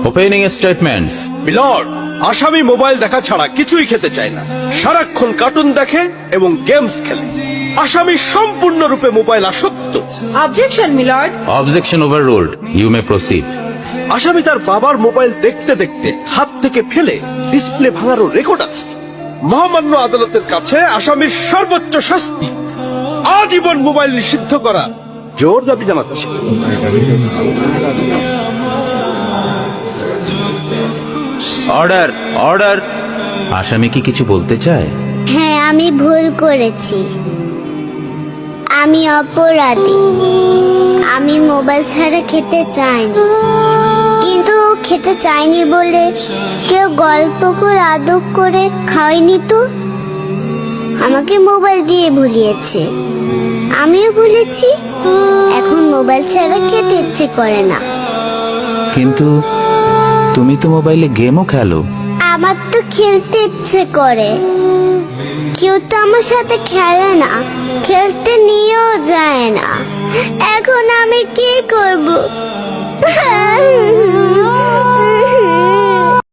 Opening statements. Milord, আসামি mobile দেখা ছাড়া কিছুই খেতে চায় না, সারাক্ষণ কার্টুন দেখে এবং গেমস খেলে। আসামি সম্পূর্ণরূপে মোবাইল আসক্ত। Objection milord. Objection overruled, you may proceed. আসামি তার বাবার মোবাইল দেখতে দেখতে হাত থেকে ফেলে ডিসপ্লে ভাঙারও রেকর্ড আছে। মহামান্য আদালতের কাছে আসামির সর্বোচ্চ শাস্তি আজীবন মোবাইল নিষিদ্ধ করা জোর দাবি জানাচ্ছি। Order, order. আসামি কি কিছু বলতে চায়? হ্যাঁ, আমি ভুল করেছি, আমি অপরাধী। আমি মোবাইল ছাড়া খেতে চাইনি, কিন্তু খেতে চাইনি বলে কেউ গল্প করে আদর করে খাওয়াইনি তো। আমাকে মোবাইল দিয়ে ভুলিয়েছে, আমিও ভুলেছি। এখন মোবাইল ছাড়া খেতে ইচ্ছে করে না। কিন্তু তুমি তো মোবাইলে গেমও খেলো। আমার তো খেলতে ইচ্ছে করে, কেউ তো আমার সাথে খেলে না, খেলতে নিয়েও যায় না। এখন আমি কি করব